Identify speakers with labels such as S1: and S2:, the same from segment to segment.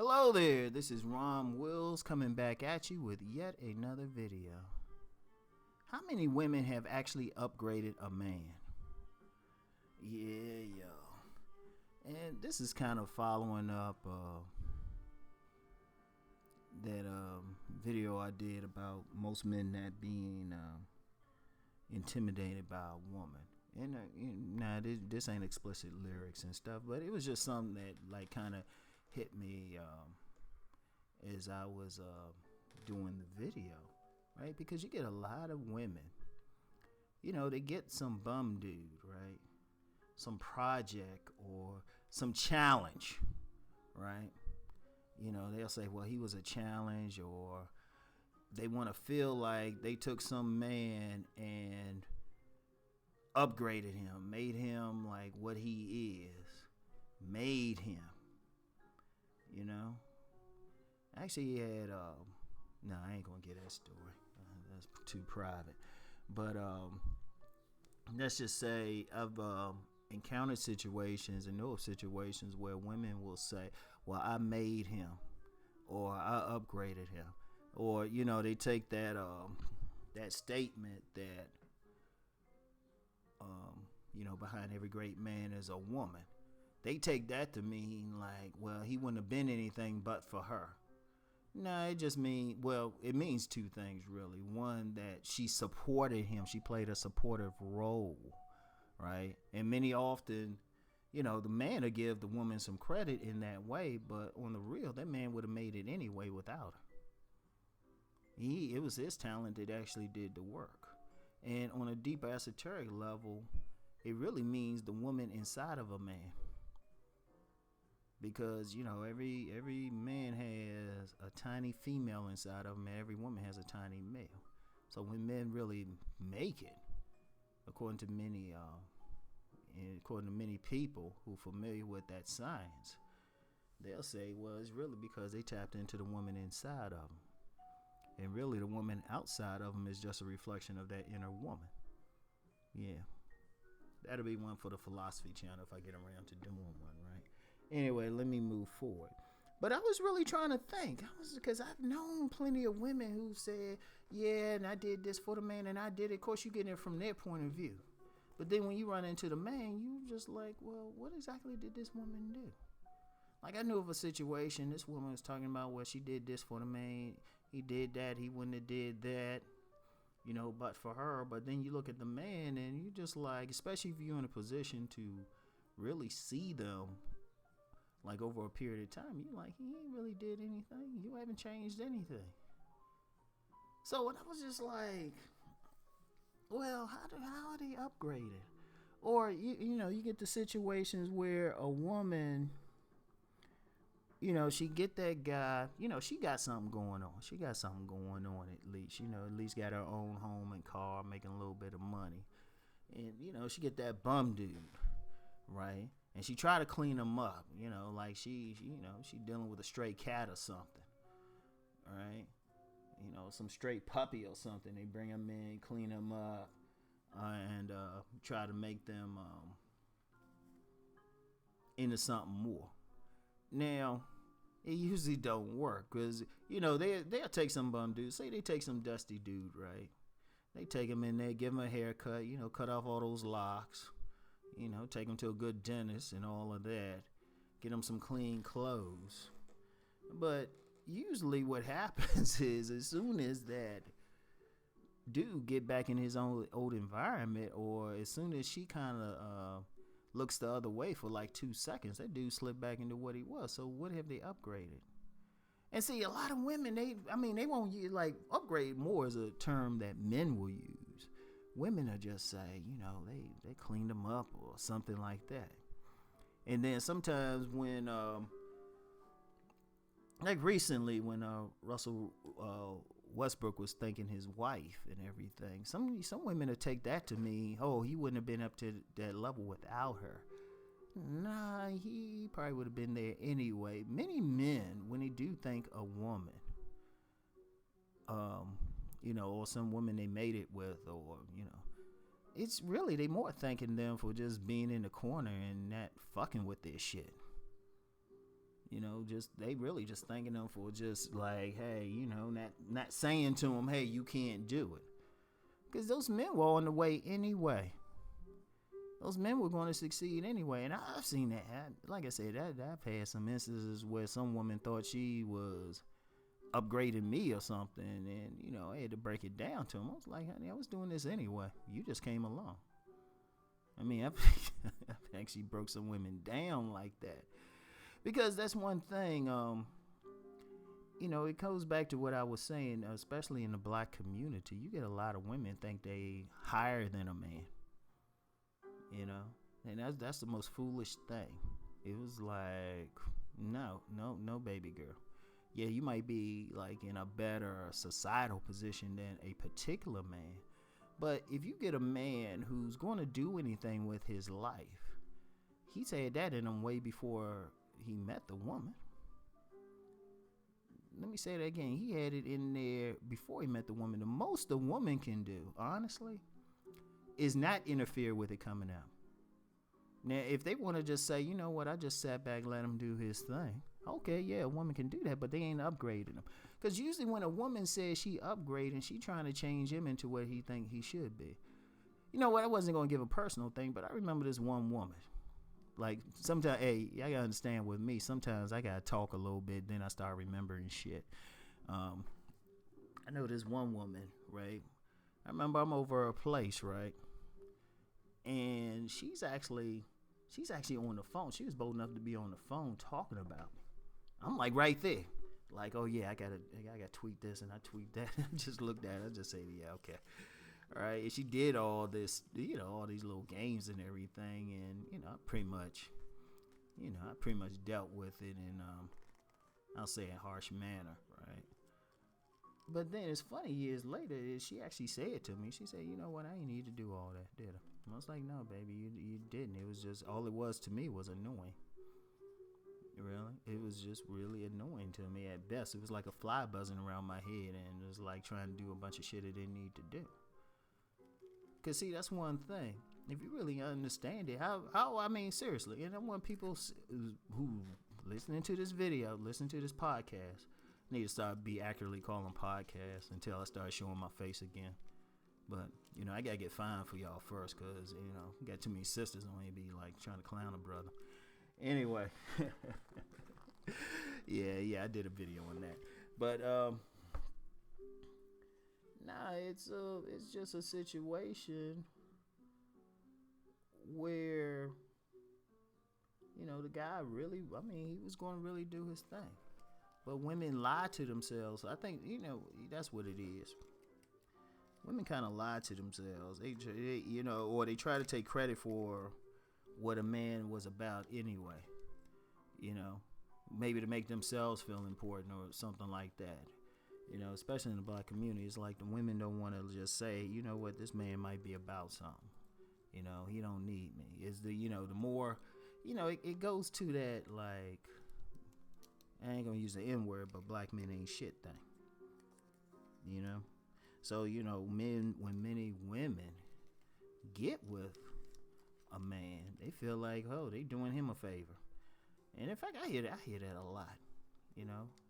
S1: Hello there, this is Ron Wills coming back at you with yet another video. How many women have actually upgraded a man? Yeah, yo. And this is kind of following up that video I did about most men not being intimidated by a woman. And now this ain't explicit lyrics and stuff, but it was just something that like kind of hit me as I was doing the video, right? Because you get a lot of women, they get some bum dude, right? Some project or some challenge, right? They'll say, well, he was a challenge, or they want to feel like they took some man and upgraded him, made him like what he is, made him. Actually, he had no, I ain't gonna get that story. That's too private. But let's just say I've encountered situations and know of situations where women will say, well, I made him, or I upgraded him, or they take that that statement that behind every great man is a woman. They take that to mean like, well, he wouldn't have been anything but for her. No, it just means, well, it means two things really. One, that she supported him. She played a supportive role, right? And many often, the man will give the woman some credit in that way, but on the real, that man would have made it anyway without her. It was his talent that actually did the work. And on a deeper esoteric level, it really means the woman inside of a man. Because every man has a tiny female inside of him, and every woman has a tiny male. So when men really make it, according to many people who are familiar with that science, they'll say, well, it's really because they tapped into the woman inside of them, and really the woman outside of them is just a reflection of that inner woman. Yeah. That'll be one for the philosophy channel if I get around to doing one, right? Anyway, let me move forward. But I was really trying to think. Because I've known plenty of women who said, yeah, and I did this for the man, and I did it. Of course, you get it from their point of view. But then when you run into the man, you just like, well, what exactly did this woman do? Like, I knew of a situation. This woman was talking about, well, she did this for the man. He did that. He wouldn't have did that. But for her. But then you look at the man and you just like, especially if you're in a position to really see them like over a period of time, you're like, he ain't really did anything. You haven't changed anything. So I was just like, well, how are they upgraded? Or you get the situations where a woman, she get that guy, she got something going on. She got something going on at least. At least got her own home and car, making a little bit of money. And, she get that bum dude, right? And she try to clean him up, like she dealing with a stray cat or something, right? Some stray puppy or something. They bring him in, clean him up, and try to make them into something more. Now, it usually don't work because, they'll take some bum dude. Say they take some dusty dude, right? They take him in there, give him a haircut, cut off all those locks, take him to a good dentist and all of that. Get him some clean clothes. But usually what happens is as soon as that dude get back in his own old environment, or as soon as she kind of looks the other way for like 2 seconds, that dude slipped back into what he was. So what have they upgraded? And see, a lot of women, they won't use, like, upgrade more is a term that men will use. Women will just say, they cleaned them up or something like that. And then sometimes when, like recently when Russell Westbrook was thanking his wife and everything, some women will take that to mean, oh, he wouldn't have been up to that level without her. Nah, he probably would have been there anyway. Many men, when they do thank a woman, or some woman they made it with, or, it's really, they more thanking them for just being in the corner and not fucking with their shit. Just they really just thanking them for just like, hey, not saying to them, hey, you can't do it, because those men were on the way anyway. Those men were going to succeed anyway, and I've seen that. Like I said, I've had some instances where some woman thought she was upgrading me or something, and I had to break it down to him. I was like, honey, I was doing this anyway. You just came along. I mean, I've actually broke some women down like that, because that's one thing. It goes back to what I was saying, especially in the black community. You get a lot of women think they higher than a man. And that's the most foolish thing. It was like, no, baby girl. Yeah, you might be like in a better societal position than a particular man, but if you get a man who's going to do anything with his life, he's had that in him way before he met the woman. Let me say that again. He had it in there before he met the woman. The most the woman can do, honestly, is not interfere with it coming out. Now, if they want to just say, you know what, I just sat back, let him do his thing. Okay, yeah, a woman can do that, but they ain't upgrading him. Because usually when a woman says she upgrading, she trying to change him into what he think he should be. You know what, I wasn't going to give a personal thing, but I remember this one woman. Like, sometimes, hey, y'all got to understand with me, sometimes I got to talk a little bit, then I start remembering shit. I know this one woman, right? I remember I'm over her place, right? And she's actually on the phone. She was bold enough to be on the phone talking about me. I'm like right there. Like, oh yeah, I gotta tweet this and I tweet that. I just looked at it. I just say, yeah, okay. All right. And she did all this, all these little games and everything. And, I pretty much dealt with it in, I'll say a harsh manner, right? But then it's funny, years later, she actually said to me, she said, you know what, I ain't need to do all that, did I? I was like, no, baby, you didn't. It was just, all it was to me was annoying. Really? It was just really annoying to me at best. It was like a fly buzzing around my head, and it was like trying to do a bunch of shit it didn't need to do. Because, see, that's one thing. If you really understand it, I mean, seriously, and I want people who listening to this video, listen to this podcast, need to start be accurately calling podcasts until I start showing my face again. But, I got to get fined for y'all first because, got too many sisters on here be like trying to clown a brother. Anyway. yeah, I did a video on that. But, it's just a situation where, the guy really, he was going to really do his thing. But women lie to themselves. I think, that's what it is. Women kind of lie to themselves. They or they try to take credit for what a man was about anyway. Maybe to make themselves feel important or something like that. Especially in the black community, it's like the women don't want to just say, you know what, this man might be about something. He don't need me. It's the more, it goes to that, like, I ain't gonna use the N word, but black men ain't shit thing. So, when many women get with a man, they feel like, oh, they doing him a favor. And in fact, I hear that a lot.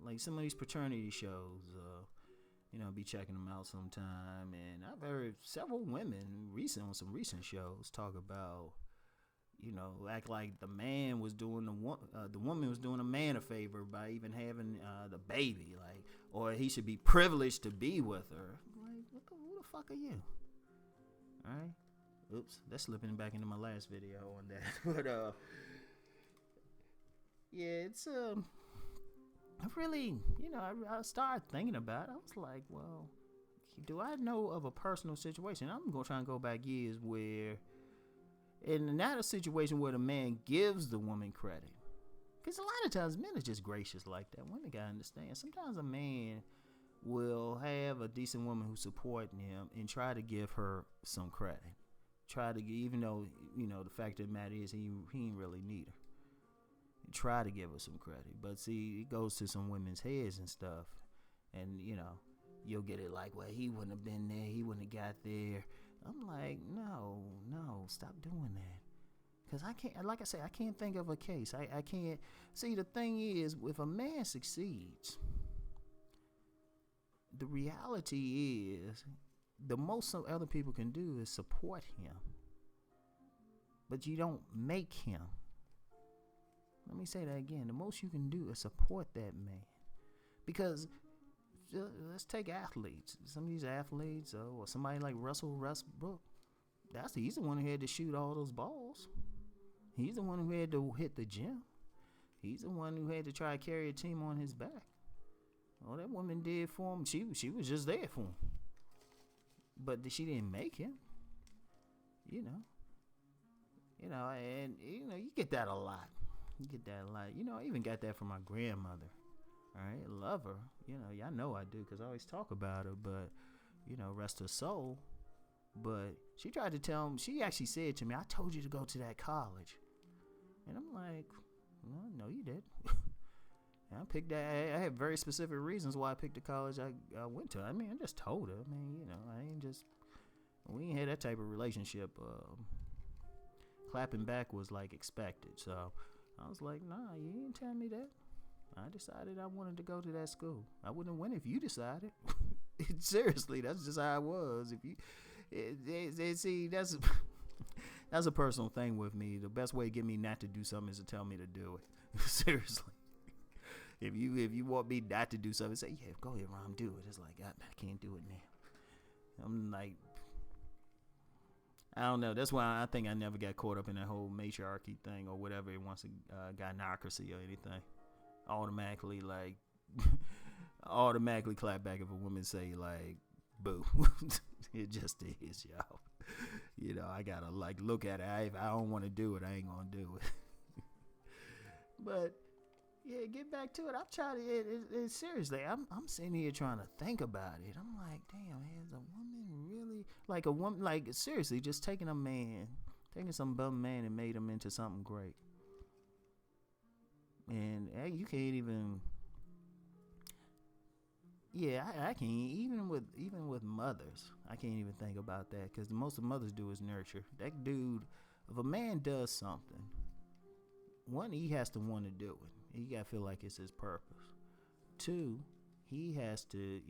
S1: Like some of these paternity shows, be checking them out sometime. And I've heard several women on some recent shows talk about, act like the man was doing the woman was doing a man a favor by even having the baby, like, or he should be privileged to be with her. Like, who the fuck are you? All right. Oops, that's slipping back into my last video on that. But yeah, it's I really, I started thinking about it. I was like, well, do I know of a personal situation? I'm gonna try and go back years where, and not a situation where the man gives the woman credit, because a lot of times men are just gracious like that. Women gotta understand. Sometimes a man will have a decent woman who's supporting him and try to give her some credit. Try to, even though the fact of the matter is he ain't really need her. Try to give her some credit, but see, it goes to some women's heads and stuff, and you'll get it like, well, he wouldn't have been there, he wouldn't have got there. I'm like, no, stop doing that, Because I can't, like I say, I can't think of a case. I can't. See, the thing is, if a man succeeds, the reality is the most some other people can do is support him. But you don't make him. Let me say that again. The most you can do is support that man. Because let's take athletes. Some of these athletes, or somebody like Russell Westbrook, he's the one who had to shoot all those balls. He's the one who had to hit the gym. He's the one who had to try to carry a team on his back. All that woman did for him, she was just there for him. But she didn't make him. And you get that a lot. I even got that from my grandmother. All right, love her. Y'all know I do because I always talk about her. But rest her soul. But she tried to tell him. She actually said to me, "I told you to go to that college," and I'm like, "No, you did." I picked that. I had very specific reasons why I picked the college I went to. I just told her. I ain't just. We ain't had that type of relationship. Clapping back was like expected. So I was like, "Nah, you didn't tell me that." I decided I wanted to go to that school. I wouldn't win if you decided. Seriously, that's just how it was. If you, see, that's a personal thing with me. The best way to get me not to do something is to tell me to do it. Seriously. If you want me not to do something, say, "Yeah, go ahead, Ron, do it." It's like, I can't do it now. I'm like, I don't know. That's why I think I never got caught up in that whole matriarchy thing or whatever it wants, gynocracy or anything. Automatically clap back if a woman say like, "Boo." It just is, y'all. I gotta look at it. If I don't want to do it, I ain't gonna do it. But yeah, get back to it. I'm trying to. Seriously, I'm sitting here trying to think about it. I'm like, damn, is a woman really a woman? Seriously, just taking some bum man and made him into something great. And hey, you can't even. Yeah, I can't even with mothers. I can't even think about that because the most the mothers do is nurture. That dude, if a man does something, one, he has to want to do it. He got to feel like it's his purpose. Two, he has to,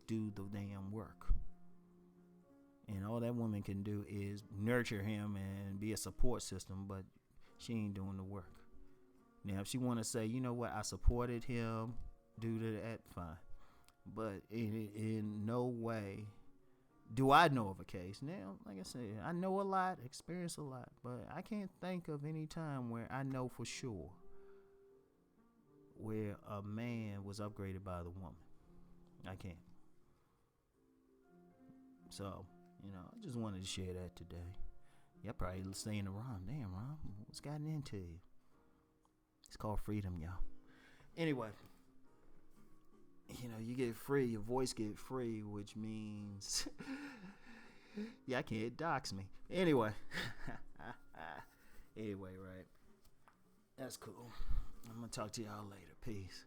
S1: do the damn work. And all that woman can do is nurture him and be a support system, but she ain't doing the work. Now, if she want to say, "You know what, I supported him due to that," fine. But in no way do I know of a case. Now, like I said, I know a lot, experience a lot, but I can't think of any time where I know for sure where a man was upgraded by the woman. I can't. So, I just wanted to share that today. Y'all probably saying to Ron, "Damn, Ron, what's gotten into you?" It's called freedom, y'all. Anyway, you get free, your voice get free, which means y'all can't dox me. Anyway. Right. That's cool. I'm going to talk to y'all later. Peace.